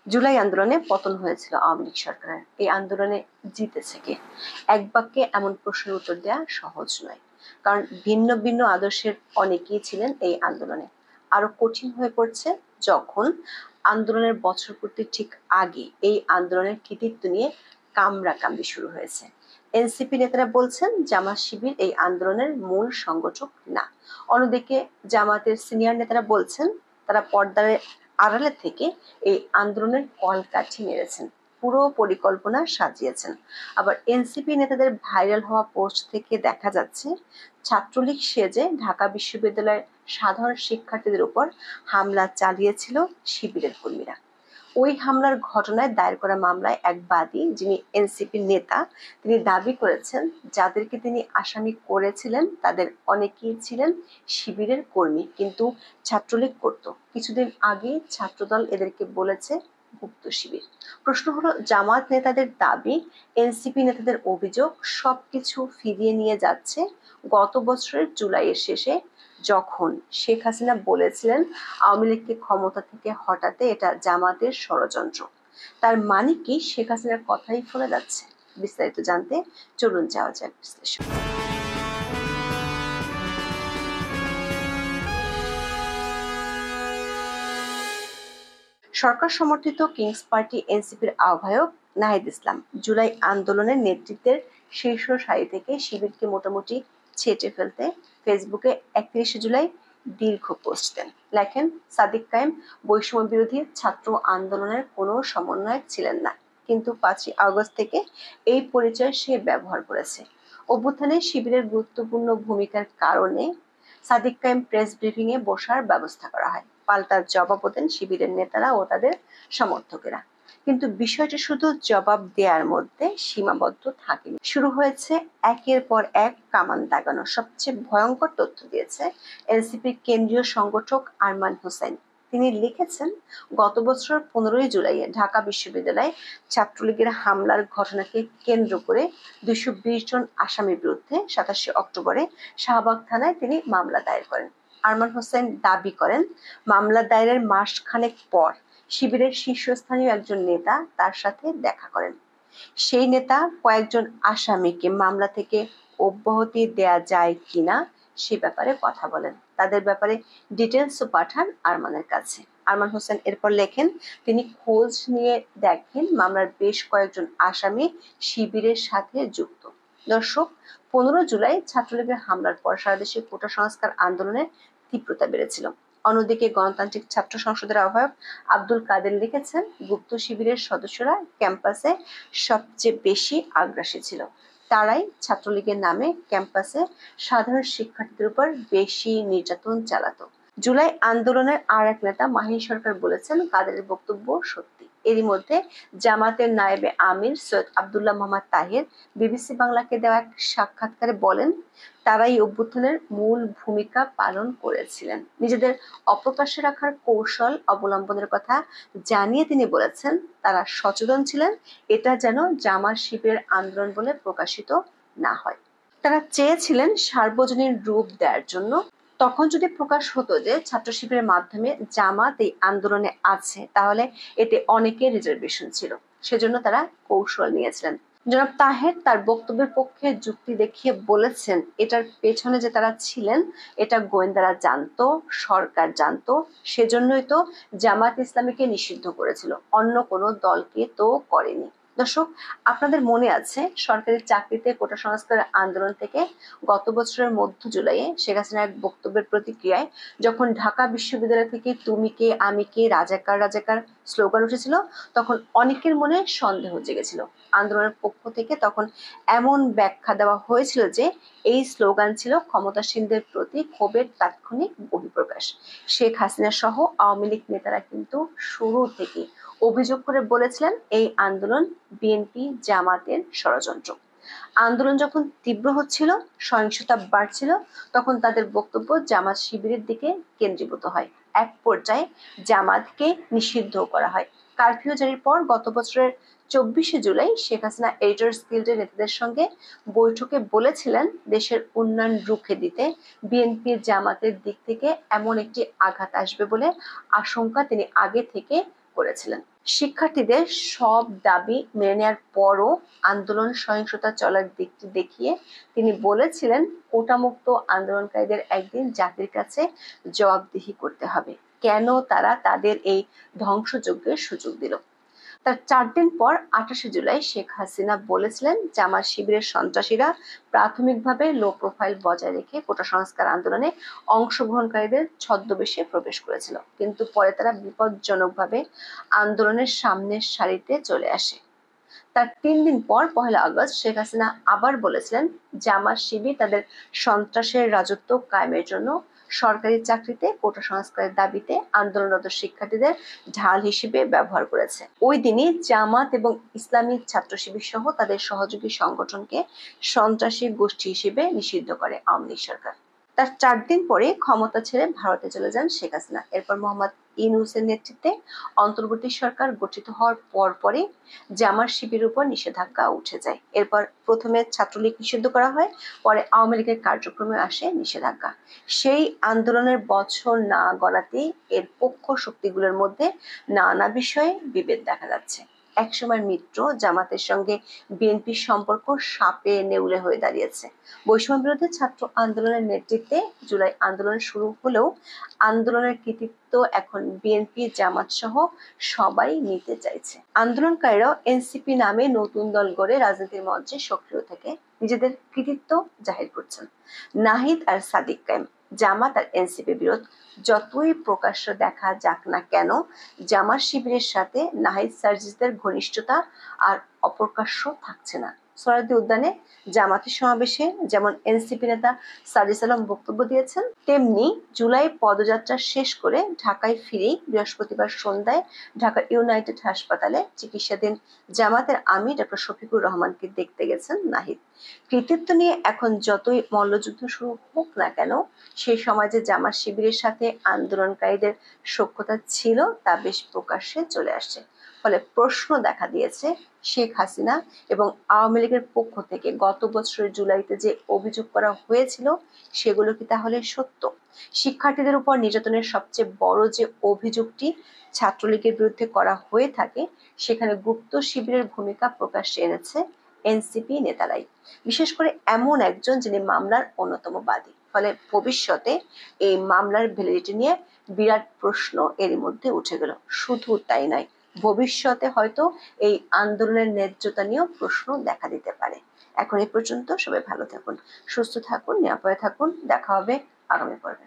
জুলাই আন্দোলনে পতন হয়েছিল আওয়ামী লীগ সরকারের। এই আন্দোলনে জিতেছে কে? এক বাক্যে এমন প্রশ্নের উত্তর দেওয়া সহজ নয়, কারণ ভিন্ন ভিন্ন আদর্শের অনেকেই ছিলেন এই আন্দোলনে। আরো কঠিন হয়ে পড়ছে যখন আন্দোলনের বছর পূর্তির ঠিক আগে এই আন্দোলনের কৃতিত্ব নিয়ে কামড়াকামড়ি শুরু হয়েছে। এনসিপি নেতারা বলছেন জামাত শিবির এই আন্দোলনের মূল সংগঠক না। অন্যদিকে জামাতের সিনিয়র নেতারা বলছেন তারা পর্দার আড়ালে থেকে এই আন্দোলনের কলকাঠি নেড়েছেন, পুরো পরিকল্পনা সাজিয়েছেন। আবার এনসিপি নেতাদের ভাইরাল হওয়া পোস্ট থেকে দেখা যাচ্ছে ছাত্রলীগ সেজে ঢাকা বিশ্ববিদ্যালয়ের সাধারণ শিক্ষার্থীদের উপর হামলা চালিয়েছিল শিবিরের কর্মীরা। ওই হামলার ঘটনায় দায়ের করা মামলায় এক বাদী, যিনি এনসিপির নেতা, তিনি দাবি করেছেন যাদেরকে তিনি আসামি করেছিলেন তাদের অনেকেই ছিলেন শিবিরের কর্মী, কিন্তু ছাত্রলীগ করত। কিছুদিন আগে ছাত্রদল এদেরকে বলেছে গুপ্ত শিবির। প্রশ্ন হলো, জামাত নেতাদের দাবি, এনসিপি নেতাদের অভিযোগ সবকিছু ফিরিয়ে নিয়ে যাচ্ছে গত বছরের জুলাইয়ের শেষে, যখন শেখ হাসিনা বলেছিলেন আওয়ামী লীগকে ক্ষমতা থেকে হটাতে এটা জামাতের ষড়যন্ত্র। তার মানে কি শেখ হাসিনার কথাই ফলে যাচ্ছে? বিস্তারিত জানতে চলুন যাওয়া যাক বিশ্লেষণ। সরকার সমর্থিত কিংস পার্টি এনসিপির আহ্বায়ক নাহিদ ইসলাম জুলাই আন্দোলনের নেতৃত্বের শীর্ষ সারি থেকে শিবিরকে মোটামুটি ছেঁটে ফেলতে ফেসবুকে 31 জুলাই দীর্ঘ পোস্ট দেন। লেখেন, সাদিক কায়েম বৈষম্য বিরোধী ছাত্র আন্দোলনের কোনো সমন্বয়ক ছিলেন না, কিন্তু 5ই আগস্ট থেকে এই পরিচয় সে ব্যবহার করেছে। অভ্যুত্থানে শিবিরের গুরুত্বপূর্ণ ভূমিকার কারণে সাদিক কায়েম প্রেস ব্রিফিং এ বসার ব্যবস্থা করা হয়। পাল্টা জবাবও দেন শিবিরের নেতারা ও তাদের সমর্থকেরা। কিন্তু বিষয়টি শুধু জবাব দেওয়ার মধ্যে সীমাবদ্ধ থাকেনি, শুরু হয়েছে একের পর এক কামান দাগানো। সবচেয়ে ভয়ঙ্কর তথ্য দিয়েছে এনসিপির কেন্দ্রীয় সংগঠক আরমান হোসেন। তিনি লিখেছেন, গত বছর 15ই জুলাই ঢাকা বিশ্ববিদ্যালয়ে ছাত্রলীগের হামলার ঘটনাকে কেন্দ্র করে 220 জন আসামির বিরুদ্ধে 27 অক্টোবরে শাহবাগ থানায় তিনি মামলা দায়ের করেন। আরমান হোসেন দাবি করেন, মামলা দায়েরের মাসখানেক পর শিবিরের শীর্ষস্থানীয় একজন নেতা তার সাথে দেখা করেন। সেই নেতা কয়েকজন আসামিকে মামলা থেকে অব্যাহতি দেয়া যায় কিনা সে ব্যাপারে কথা বলেন। তাদের ব্যাপারে ডিটেলসও পাঠান আরমানের কাছে। আরমান হোসেন এরপর লেখেন, তিনি খোঁজ নিয়ে দেখেন মামলার বেশ কয়েকজন আসামি শিবিরের সাথে যুক্ত। দর্শক, 15 জুলাই ছাত্রলীগের হামলার পর সারা দেশে কোটা সংস্কার আন্দোলনের তীব্রতা বেড়েছিল। অন্যদিকে গণতান্ত্রিক ছাত্র সংসদের আহ্বায়ক আব্দুল কাদের লিখেছেন, গুপ্ত শিবিরের সদস্যরা ক্যাম্পাসে সবচেয়ে বেশি আগ্রাসী ছিল। তারাই ছাত্রলীগের নামে ক্যাম্পাসে সাধারণ শিক্ষার্থীদের উপর বেশি নির্যাতন চালাতো। জুলাই আন্দোলনের আর এক নেতা মাহিন সরকার বলেছেন, কাদেরের বক্তব্য সত্যি। এরই মধ্যে জামাতের নায়েবে আমির সৈয়দ আব্দুল্লাহ মোহাম্মদ তাহের বিবিসি বাংলাকে দেওয়া এক সাক্ষাৎকারে বলেন, তারা এই অভ্যুত্থানের মূল ভূমিকা পালন করেছিলেন। নিজেদের অপ্রকাশ্যে রাখার কৌশল অবলম্বনের কথা জানিয়ে তিনি বলেছেন, তারা সচেতন ছিলেন এটা যেন জামাত শিবিরের আন্দোলন বলে প্রকাশিত না হয়। তারা চেয়েছিলেন সার্বজনীন রূপ দেওয়ার জন্য। তখন যদি প্রকাশ হতো যে ছাত্র শিবিরের মাধ্যমে জামাত এই আন্দোলনে আছে, তাহলে এতে অনেকের রিজার্ভেশন ছিল। সেজন্য তারা কৌশল নিয়েছিলেন। জনাব তাহের তার বক্তব্যের পক্ষে যুক্তি দেখিয়ে বলেছেন, এটার পেছনে যে তারা ছিলেন এটা গোয়েন্দারা জানতো, সরকার জানতো, সেজন্যই তো জামাত ইসলামীকে নিষিদ্ধ করেছিল, অন্য কোনো দলকে তো করেনি। দর্শক, আপনাদের মনে আছে সরকারি চাকরিতে কোটা সংস্কার আন্দোলন থেকে গত বছরের মধ্য জুলাইয়ে শেখ হাসিনার এক বক্তব্যের প্রতিক্রিয়ায় যখন ঢাকা বিশ্ববিদ্যালয় থেকে তুমি কে আমি কে রাজাকার রাজাকার স্লোগান উঠেছিল, তখন অনেকের মনে সন্দেহ জেগেছিল। আন্দোলনের পক্ষ থেকে তখন এমন ব্যাখ্যা দেওয়া হয়েছিল যে এই স্লোগান ছিল ক্ষমতাসীনদের প্রতি ক্ষোভের তাৎক্ষণিক বহিঃপ্রকাশ। শেখ হাসিনা সহ আওয়ামী লীগ নেতারা কিন্তু শুরু থেকে অভিযোগ করে বলেছিলেন এই আন্দোলন বিএনপি জামাতের ষড়যন্ত্র। আন্দোলন যখন তীব্র হচ্ছিল, সহিংসতা বাড়ছিল, তখন তাদের বক্তব্য জামাত শিবিরের দিকে কেন্দ্রীভূত হয়। এক পর্যায়ে জামাতকে নিষিদ্ধ করা হয়। কারফিউ জারির পর গত বছরের 24 জুলাই শেখ হাসিনা এডিটর্স গিল্ডের নেতাদের সঙ্গে বৈঠকে বলেছিলেন, দেশের উন্নয়ন রুখে দিতে বিএনপি জামাতের দিক থেকে এমন একটি আঘাত আসবে বলে আশঙ্কা তিনি আগে থেকে করেছিলেন। শিক্ষার্থীদের সব দাবি মেনে নেওয়ার পরও আন্দোলন সহিংসতা চলার দিকটি দেখিয়ে তিনি বলেছিলেন, কোটামুক্ত আন্দোলনকারীদের একদিন জাতির কাছে জবাবদিহি করতে হবে, কেন তারা তাদের এই ধ্বংসযজ্ঞের সুযোগ দিল। তার 4 দিন পর 28শে জুলাই শেখ হাসিনা বলেছিলেন, জামাত শিবিরের সন্ত্রাসীরা প্রাথমিকভাবে লো প্রোফাইল বজায় রেখে কোটা সংস্কার আন্দোলনে অংশগ্রহণকারীদের ছদ্মবেশে প্রবেশ করেছিল, কিন্তু পরে তারা বিপজ্জনকভাবে আন্দোলনের সামনের সারিতে চলে আসে। তার 3 দিন পর 1 আগস্ট শেখ হাসিনা আবার বলেছিলেন, জামাত শিবির তাদের সন্ত্রাসের রাজত্ব কায়েমের জন্য সরকারি চাকরিতে কোটা সংস্কারের দাবিতে আন্দোলনরত শিক্ষার্থীদের ঢাল হিসেবে ব্যবহার করেছে। ওই দিনই জামাত এবং ইসলামী ছাত্র শিবির সহ তাদের সহযোগী সংগঠনকে সন্ত্রাসী গোষ্ঠী হিসেবে নিষিদ্ধ করে আওয়ামী লীগ সরকার। তার 4 দিন পরে ক্ষমতা ছেড়ে ভারতে চলে যান শেখ হাসিনা। এরপর মোহাম্মদ ইউনূসের নেতৃত্বে অন্তর্বর্তী সরকার গঠিত হওয়ার পরপরই জামাত শিবিরের উপর নিষেধাজ্ঞা উঠে যায়। এরপর প্রথমে ছাত্রলীগ নিষিদ্ধ করা হয়, পরে আওয়ামী লীগের কার্যক্রমে আসে নিষেধাজ্ঞা। সেই আন্দোলনের বছর না গড়াতেই এর পক্ষ শক্তিগুলোর মধ্যে নানা বিষয়ে বিভেদ দেখা যাচ্ছে। একসময় মিত্র জামাতের সঙ্গে বিএনপির সম্পর্ক সাপে নেউলে হয়ে দাঁড়িয়েছে। বৈষম্য বিরোধী ছাত্র আন্দোলনের নেতৃত্বে জুলাই আন্দোলন শুরু হলেও আন্দোলনের কৃতিত্ব এখন বিএনপি জামাত সহ সবাই নিতে চাইছে। আন্দোলনকারীরাও এনসিপি নামে নতুন দল গড়ে রাজনীতির মঞ্চে সক্রিয় থেকে নিজেদের কৃতিত্ব জাহির করছেন। নাহিদ আর সাদিক কায়েম, জামাত আর এনসিপি বিরোধ যতই প্রকাশ্য দেখা যাক না কেন, জামাত শিবিরের সাথে নাহিদ সার্জিসদের ঘনিষ্ঠতা আর অপ্রকাশ্য থাকছে না। সোহরাওয়ার্দী উদ্যানে জামাতের সমাবেশে যেমন এনসিপি নেতা সাদিস আলম বক্তব্য দিয়েছেন, তেমনি জুলাই পদযাত্রা শেষ করে ঢাকায় ফিরেই বৃহস্পতিবার সন্ধ্যায় ঢাকার ইউনাইটেড হাসপাতালে চিকিৎসাধীন জামাতের আমির ডক্টর শফিকুর রহমানকে দেখতে গেছেন নাহিদ। কৃতিত্ব নিয়ে এখন যতই মল্লযুদ্ধ শুরু হোক না কেন, সেই সময় যে জামাত শিবিরের সাথে আন্দোলনকারীদের সখ্যতা ছিল তা বেশ প্রকাশ্যে চলে আসছে। ফলে প্রশ্ন দেখা দিয়েছে, শেখ হাসিনা এবং আওয়ামী লীগের পক্ষ থেকে গত বছরের জুলাইতে যে অভিযোগ করা হয়েছিল সেগুলো কি তাহলে সত্য? শিক্ষার্থীদের উপর নির্যাতনের সবচেয়ে বড় যে অভিযোগটি ছাত্রলীগের বিরুদ্ধে করা হয়ে থাকে, সেখানে গুপ্ত শিবিরের ভূমিকা প্রকাশ্যে এনেছে এনসিপি নেতারাই, বিশেষ করে এমন একজন যিনি মামলার অন্যতম বাদী। ফলে ভবিষ্যতে এই মামলার ভ্যালিডিটি নিয়ে বিরাট প্রশ্ন এরই মধ্যে উঠে গেল। শুধু তাই নয়, ভবিষ্যতে হয়তো এই আন্দোলনের ন্যায্যতা নিয়েও প্রশ্ন দেখা দিতে পারে। এখন এই পর্যন্ত, সবাই ভালো থাকুন, সুস্থ থাকুন, নিরাপদে থাকুন। দেখা হবে আগামী পর্বে।